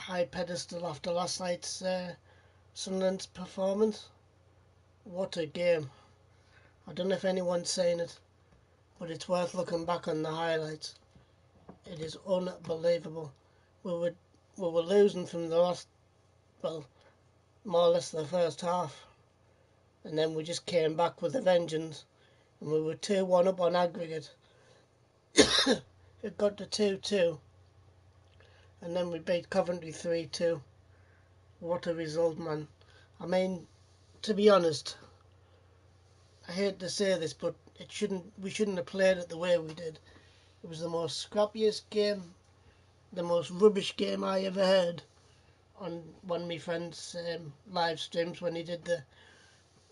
high pedestal after last night's Sunderland's performance. What a game. I don't know if anyone's saying it, but it's worth looking back on the highlights. It is unbelievable. We were losing from the last, well, more or less the first half, and then we just came back with a vengeance, and we were 2-1 up on aggregate. It got to 2-2, and then we beat Coventry 3-2. What a result, man. I mean, to be honest, I hate to say this, but we shouldn't have played it the way we did. It was the most scrappiest game, the most rubbish game I ever heard on one of my friend's live streams when he did the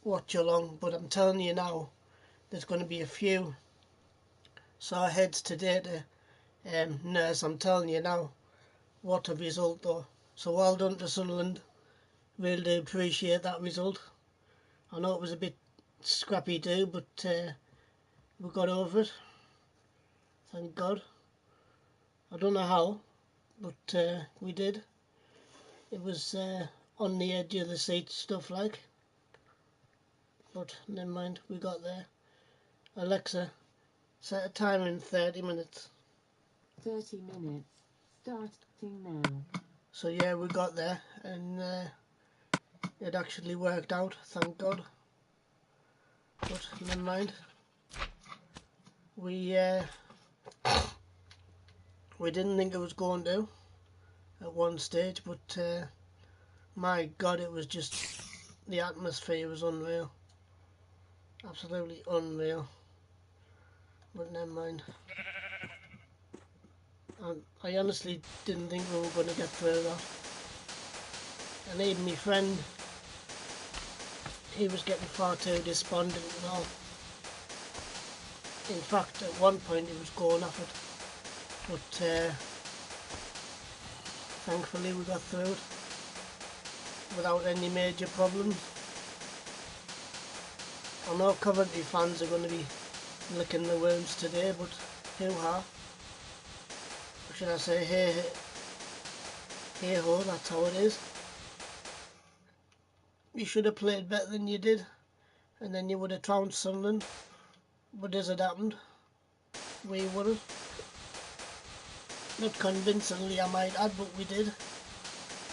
watch along. But I'm telling you now, there's going to be a few sore heads today to nurse. I'm telling you now, what a result though. So well done to Sunderland. Really do appreciate that result. I know it was a bit scrappy too, but we got over it. Thank God. I don't know how, but we did. It was on the edge of the seat stuff like. But never mind, we got there. Alexa, set a timer in 30 minutes. 30 minutes. Starting now. So yeah, we got there, and it actually worked out, thank God. But never mind. We didn't think it was going to at one stage, but my God, it was just, the atmosphere was unreal. Absolutely unreal. But never mind. I honestly didn't think we were going to get through that. And even my friend, he was getting far too despondent and all. In fact, at one point he was going off it. But thankfully we got through it without any major problems. I know Coventry fans are going to be licking the wounds today, but hoo-ha. Or should I say hey ho, that's how it is. You should have played better than you did, and then you would have trounced Sunderland. But as it happened, we wouldn't. Not convincingly, I might add, but we did.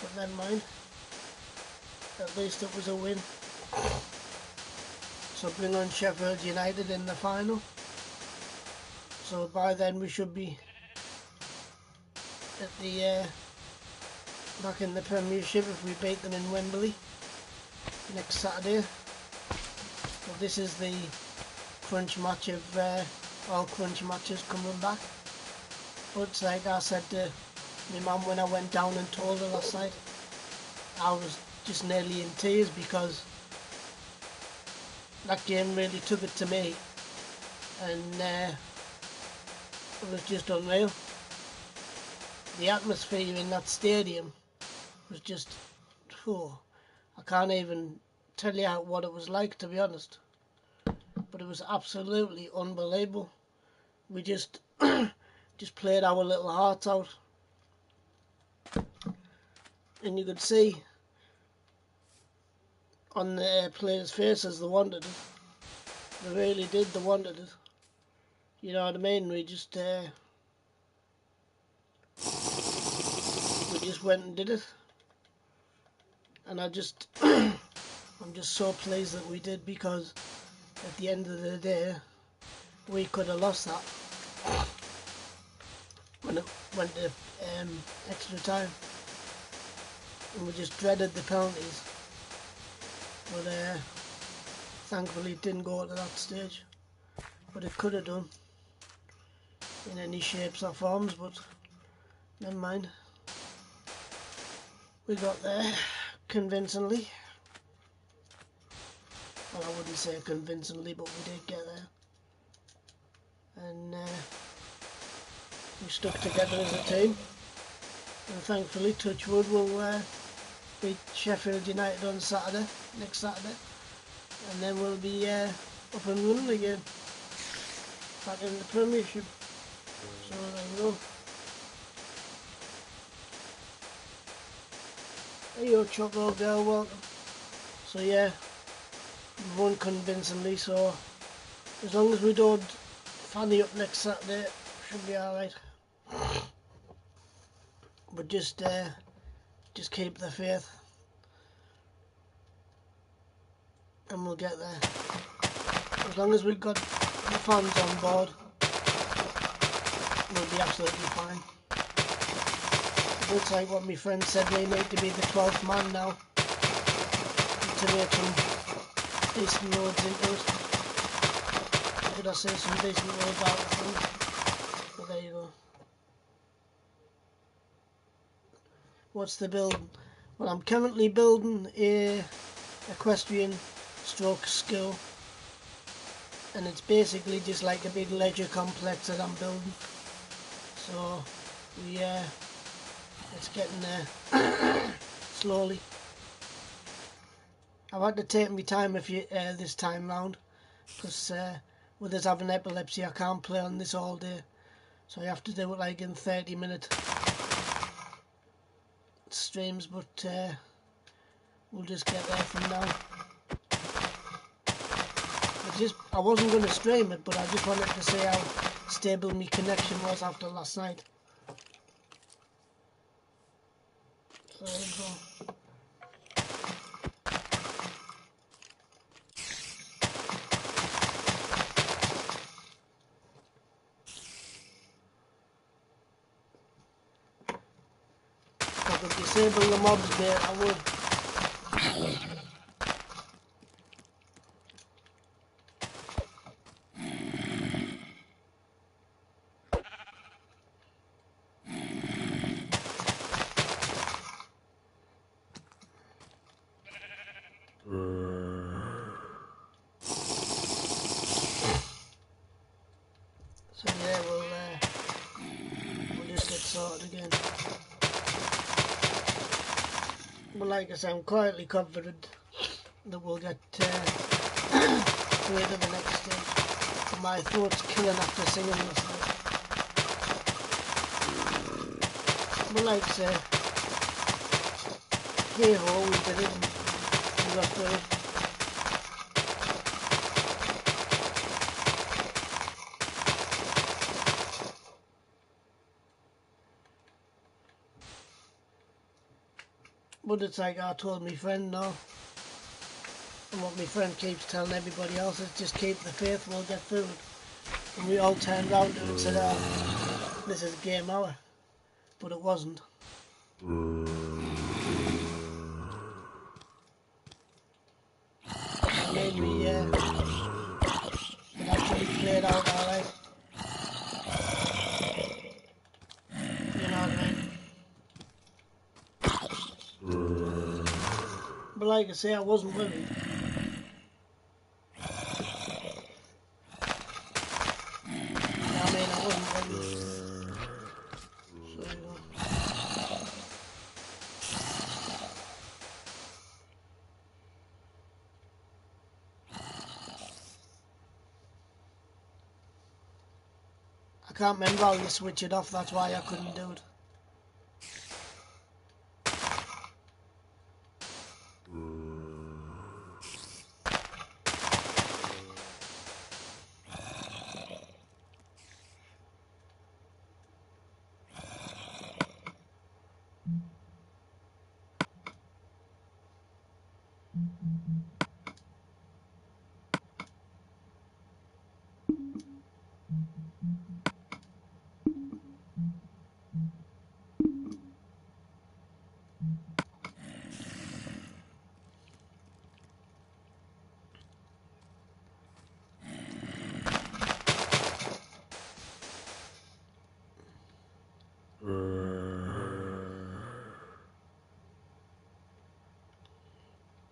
But never mind. At least it was a win. So bring on Sheffield United in the final. So by then we should be at the back in the Premiership if we beat them in Wembley next Saturday. So this is the crunch match of all crunch matches coming back. But like I said to my mum when I went down and told her last night, I was just nearly in tears because that game really took it to me, and it was just unreal. The atmosphere in that stadium was just, I can't even tell you what it was like, to be honest. But it was absolutely unbelievable. We just played our little hearts out, and you could see on the players' faces they wanted it. They really did, they wanted it. You know what I mean? We just went and did it. And I'm just so pleased that we did, because at the end of the day we could have lost that when it went to extra time, and we just dreaded the penalties. But thankfully it didn't go to that stage, but it could have done in any shapes or forms. But never mind, we got there convincingly. Well, I wouldn't say convincingly, but we did get there, and we stuck together as a team, and thankfully, touch wood, we'll beat Sheffield United on Saturday, next Saturday, and then we'll be up and running again, back in the Premiership. So there you go. Hey yo, Choco Girl, welcome. So yeah, we've won convincingly, so as long as we don't fanny up next Saturday, should be alright. But just keep the faith and we'll get there. As long as we've got the fans on board, we'll be absolutely fine. Looks like what my friend said, we need to be the 12th man now to make some decent roads into it. Did I say some decent roads out of front? But there you go. What's the build? Well, I'm currently building a equestrian stroke school, and it's basically just like a big leisure complex that I'm building. So it's getting there slowly. I've had to take my time this time round, because with us having epilepsy I can't play on this all day, so I have to do it like in 30-minute streams, but we'll just get there from now. I wasn't going to stream it, but I just wanted to say how stable my connection was after last night. So there you go. If I could disable the mobs there, I would. So yeah, we'll just get sorted again. But like I say, I'm quietly confident that we'll get through to the next stage. My throat's killing after singing last night. But like I say, hey ho, we did it and we got through it. But it's like I told my friend now, and what my friend keeps telling everybody else is just keep the faith, we'll get through it. And we all turned round to it and said, this is game hour. But it wasn't. It made me, it actually played out alright. You know what I mean? But like I say, I wasn't worried. I mean, I wasn't worried. So, I can't remember how you switch it off, that's why I couldn't do it.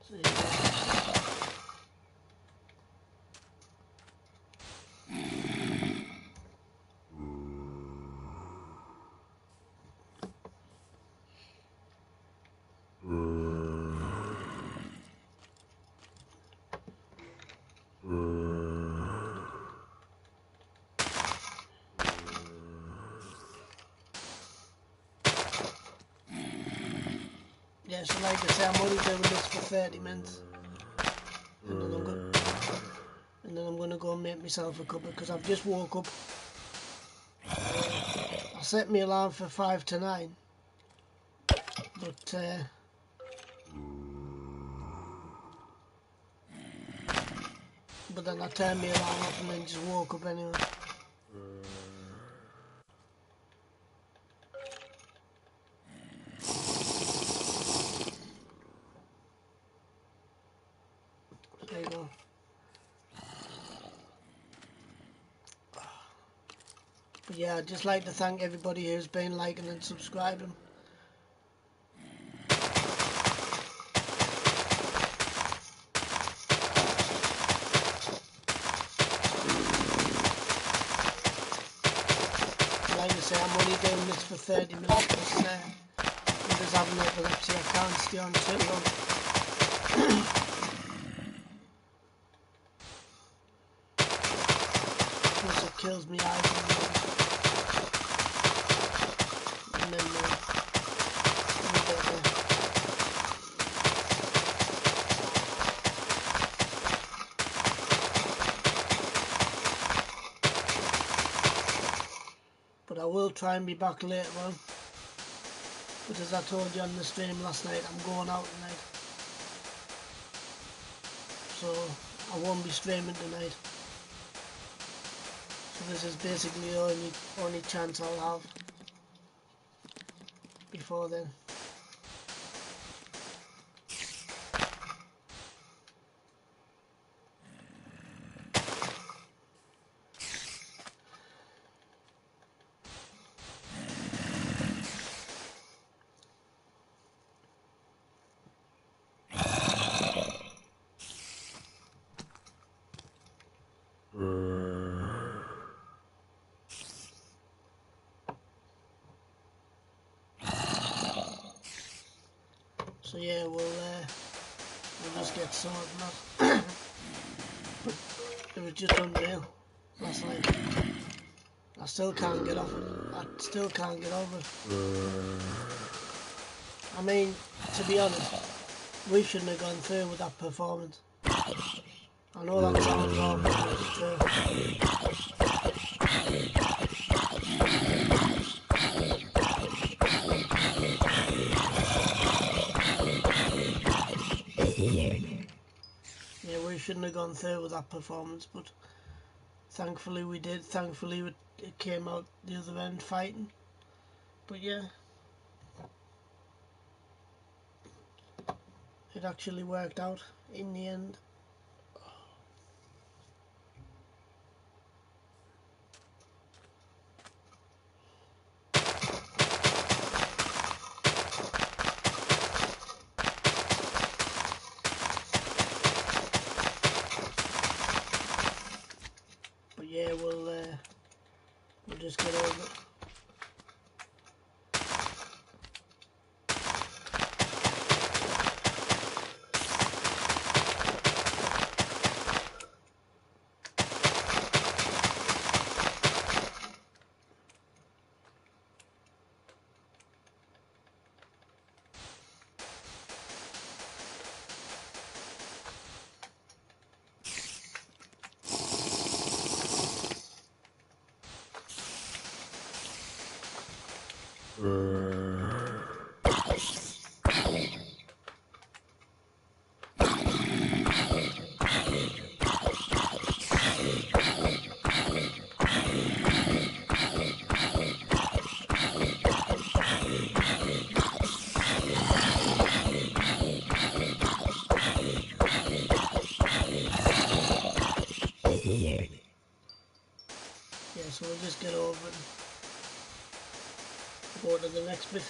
So, yeah, Yeah, so like I say, I'm only doing this for 30 minutes. And then I'm gonna go and make myself a cuppa because I've just woke up. I set my alarm for 5 to 9. But then I turned my alarm off and then just woke up anyway. There you go. But yeah, I'd just like to thank everybody who's been liking and subscribing. Like I say, I'm only doing this for 30 minutes because I'm just having epilepsy. I can't stay on too long. Plus it kills me eyes and then but I will try and be back later on. But as I told you on the stream last night, I'm going out tonight. So I won't be streaming tonight. So this is basically the only chance I'll have before then. So yeah, we'll just get sorted now. But it was just unreal last night. I still can't get off it. I still can't get over it. I mean, to be honest, we shouldn't have gone through with that performance. I know that sounds wrong, but it's true. Yeah, we shouldn't have gone through with that performance, but thankfully we did. Thankfully it came out the other end fighting. But yeah, it actually worked out in the end. But yeah, we'll just get over it. Yeah, so we'll just get over it and go to the next bit.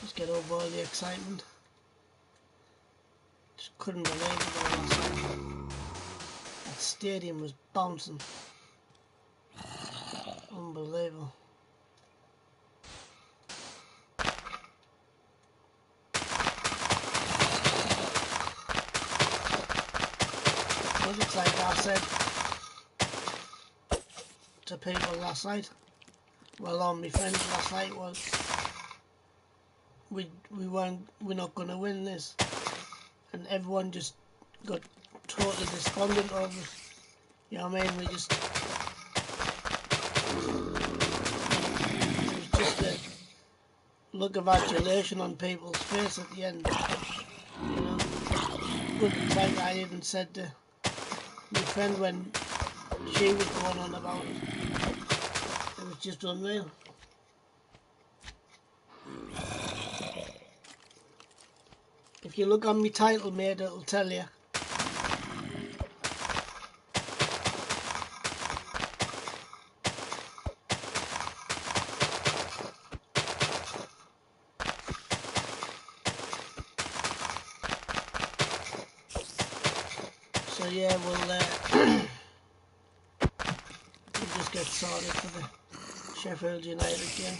Just get over all the excitement. Just couldn't believe it last night. That stadium was bouncing. Unbelievable. But it's like I said to people last night, well, all my friends last night, was we're not gonna win this, and everyone just got totally despondent over it. You know what I mean? It was just a look of adulation on people's face at the end. You know, good. It's like I even said to my friend when she was going on about it. It was just unreal. If you look on my title, mate, it'll tell you. So yeah, we'll just get sorted for the Sheffield United game.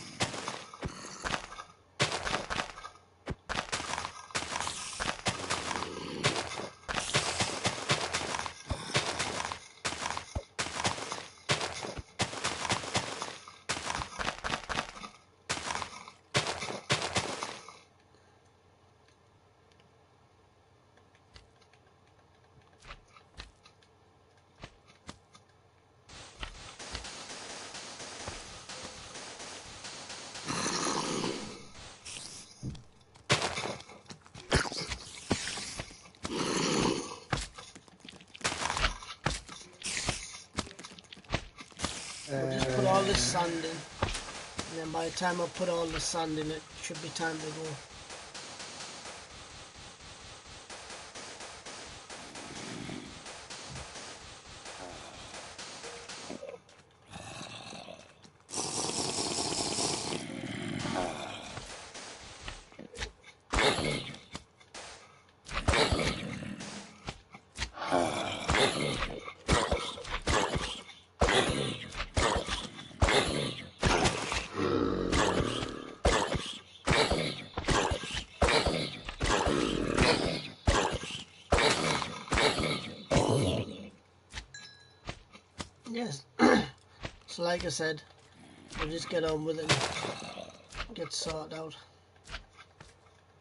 We'll just put all this sand in, and then by the time I put all the sand in, it should be time to go. Yes, so like I said, we'll just get on with it and get sorted out.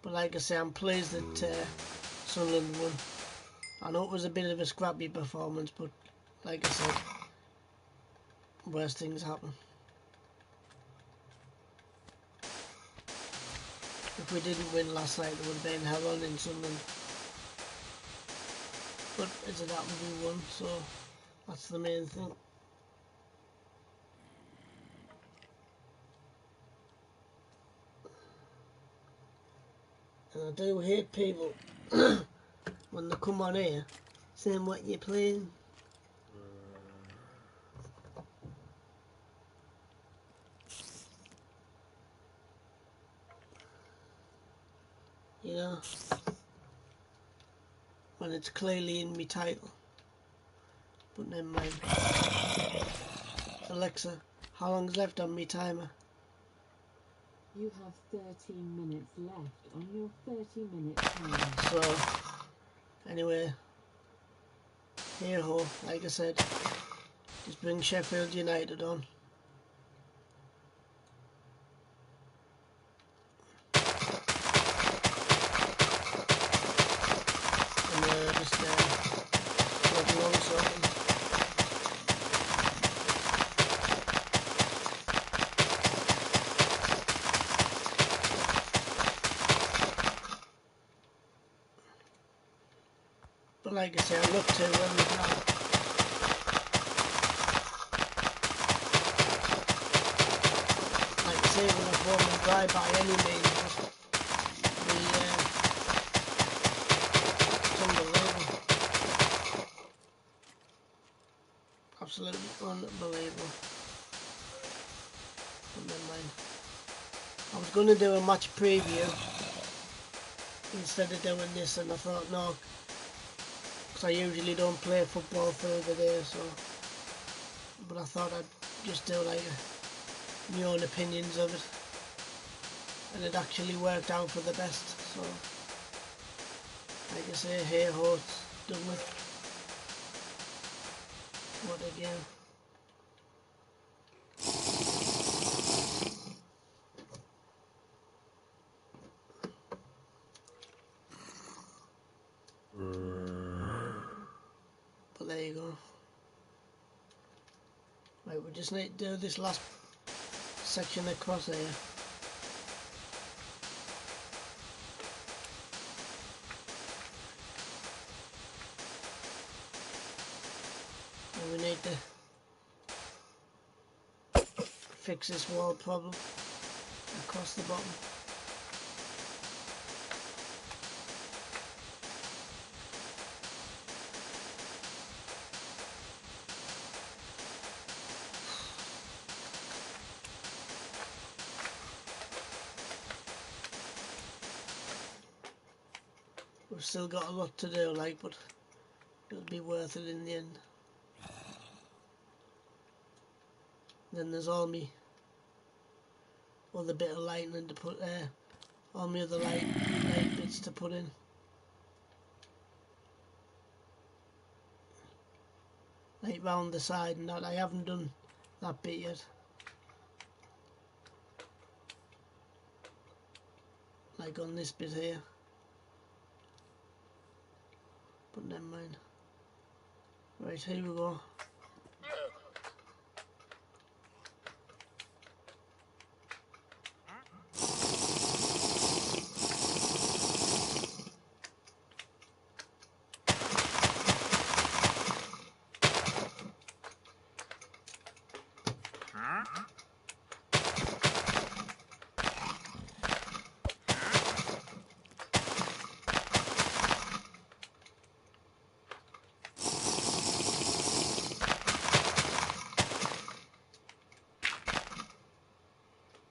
But like I say, I'm pleased that Sunderland won. I know it was a bit of a scrappy performance, but like I said, worse things happen. If we didn't win last night, there would have been hell on in Sunderland. But as it happened, we won, so that's the main thing. And I do hate people when they come on here saying what you're playing. You know, when it's clearly in my title. But never mind. Alexa, how long's left on my timer? You have 13 minutes left on your 30-minute timer. So, anyway, here ho, like I said, just bring Sheffield United on. And just plug along something. But like I say, I'm not too worried now. Like I say, we're not home and dry by any means, but it's unbelievable. Absolutely unbelievable. But never mind. I was going to do a match preview instead of doing this, and I thought no, because I usually don't play football through the day, so. But I thought I'd just do like my own opinions of it, and it actually worked out for the best. So, like I say, hey ho, it's done with. What again? But there you go. Right, we just need to do this last section across here. And we need to fix this wall problem across the bottom. We've still got a lot to do, like, but it'll be worth it in the end. Then there's all me other bit of lighting to put there, all my other light bits to put in. Like round the side and that. I haven't done that bit yet. Like on this bit here. But never mind. Right, here we go.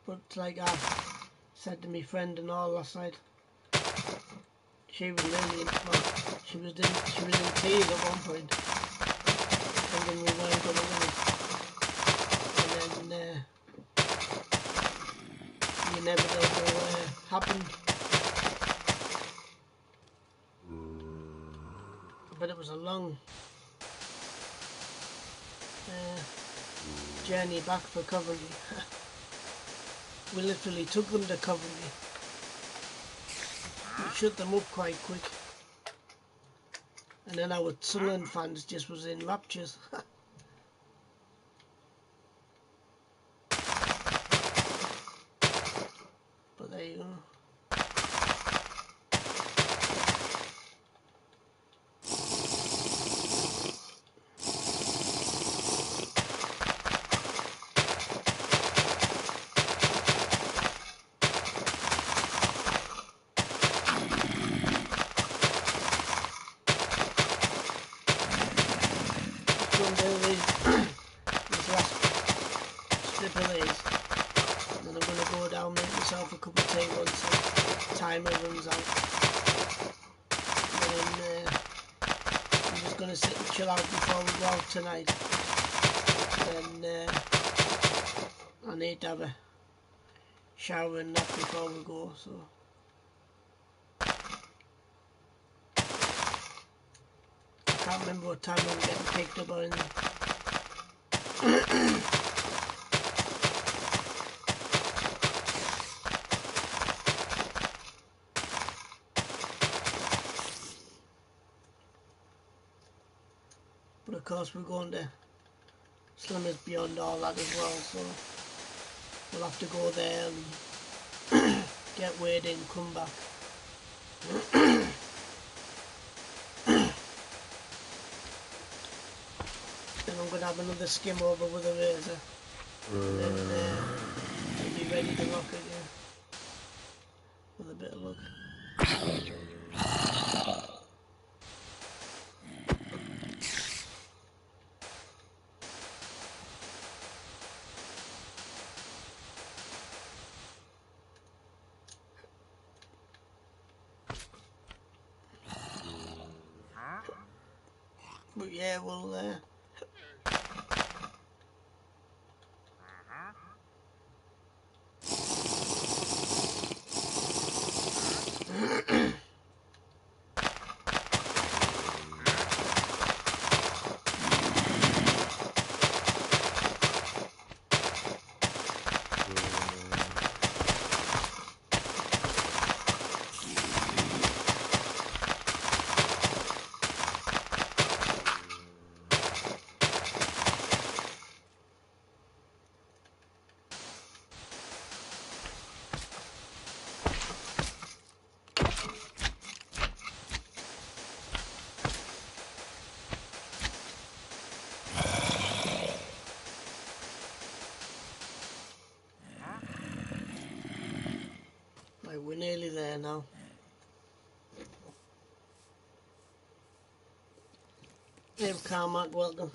But like I said to my friend and all last night, she was really well, she was in tears at one point, thinking we weren't going to win it. And then you never know what happened. But it was a long journey back for Coventry. We literally took them to Coventry. We shut them up quite quick. And then our Sunderland fans just was in raptures. But there you go. This last strip of these, and then I'm going to go down, make myself a cup of tea once the timer runs out, and then I'm just going to sit and chill out before we go out tonight. Then I need to have a shower and that before we go, so I can't remember what time I'm getting picked up or anything. But of course we're going to Slimmers Beyond all that as well, so we'll have to go there and get weighed in, come back. Then I'm going to have another skim over with a razor, and then I'll be ready to lock again with a bit of luck. But yeah, we'll we're nearly there now. Hey Carmack, welcome.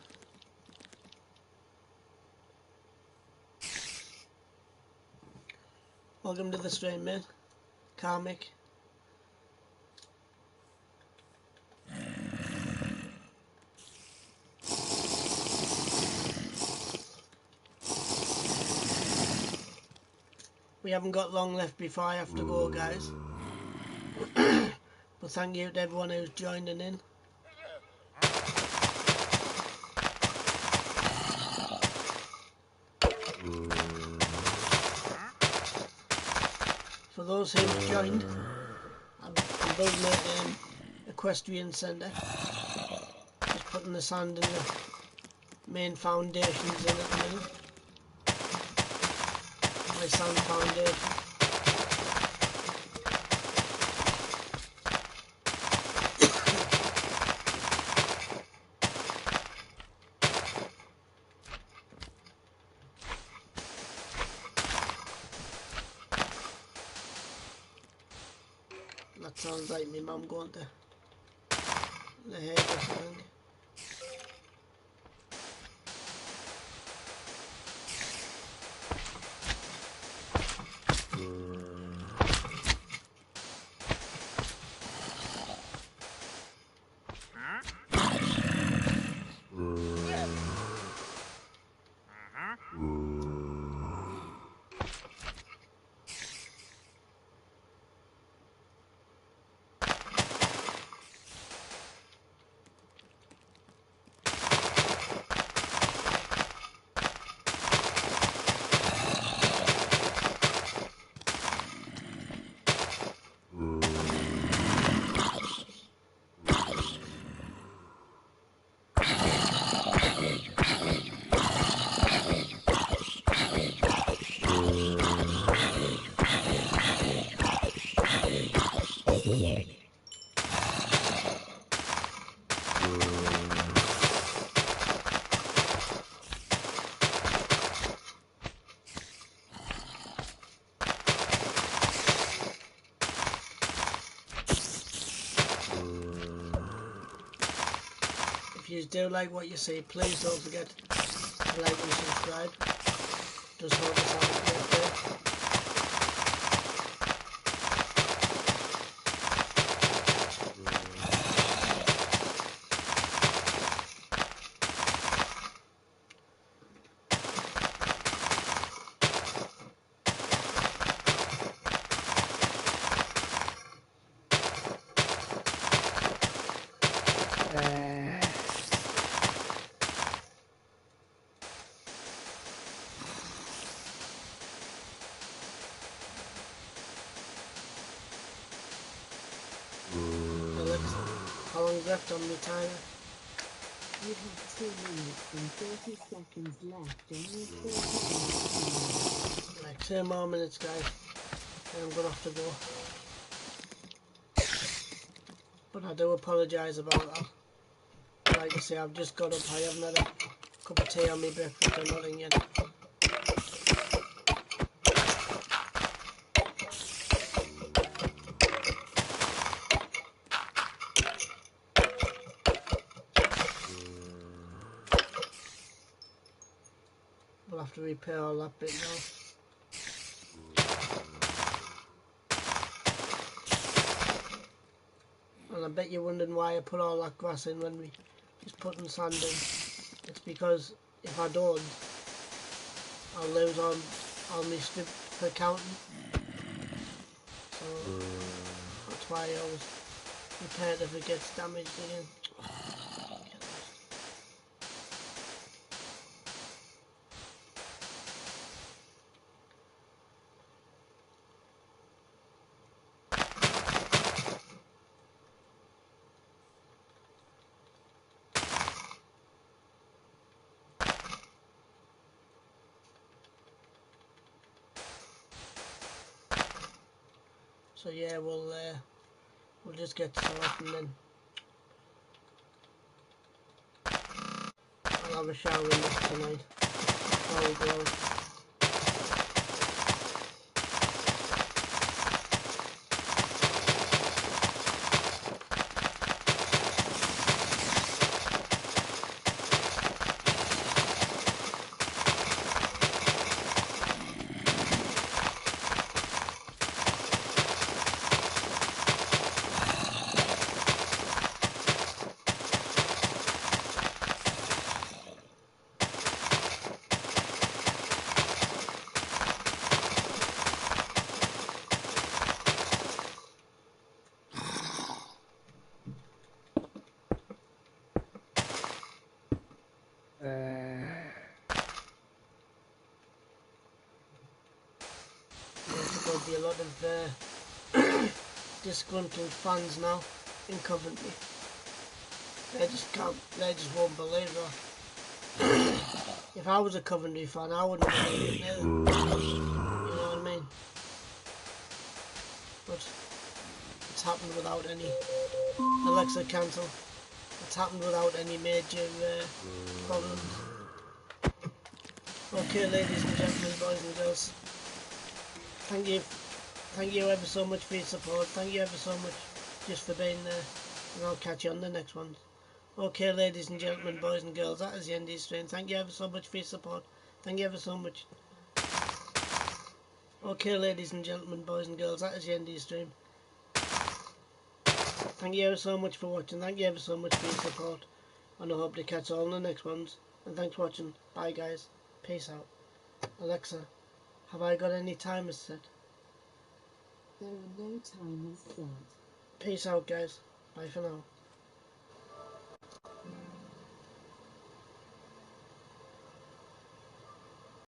Welcome to the stream, mate. Karmic. We haven't got long left before I have to go, guys. But thank you to everyone who's joining in. For those who've joined, I'm building an equestrian centre. Just putting the sand and the main foundations in at the minute. My sand foundation. That sounds like me mum going to the hairdresser, I think. If you do like what you see, please don't forget to like and subscribe. Just help us out a bit there. How long's left on the timer? You have 2 minutes and 30 seconds left on your 30-minute timer. Right, 2 more minutes, guys. And I'm going to have to go. But I do apologise about that. Like I say, I've just got up. I haven't had a cup of tea on my breakfast or nothing yet. We'll have to repair all that bit now. And I bet you're wondering why I put all that grass in when we just putting sand in. It's because if I don't, I'll lose all my strip for counting. So that's why I always repair it if it gets damaged again. So yeah, we'll just get started and then I'll have a shower in this tonight. Before we go out. there'll be a lot of disgruntled fans now in Coventry. They just won't believe that. If I was a Coventry fan, I wouldn't believe it neither. You know what I mean? But it's happened without any Alexa cancel. It's happened without any major problems. Okay, ladies and gentlemen, boys and girls, thank you ever so much for your support. Thank you ever so much just for being there, and I'll catch you on the next one. Okay, ladies and gentlemen, boys and girls, that is the end of the stream. Thank you ever so much for your support. Thank you ever so much. Okay, ladies and gentlemen, boys and girls, that is the end of the stream. Thank you ever so much for watching. Thank you ever so much for your support, and I hope to catch you all in the next ones. And thanks for watching. Bye, guys. Peace out. Alexa, have I got any timers set? There are no timers set. Peace out, guys. Bye for now.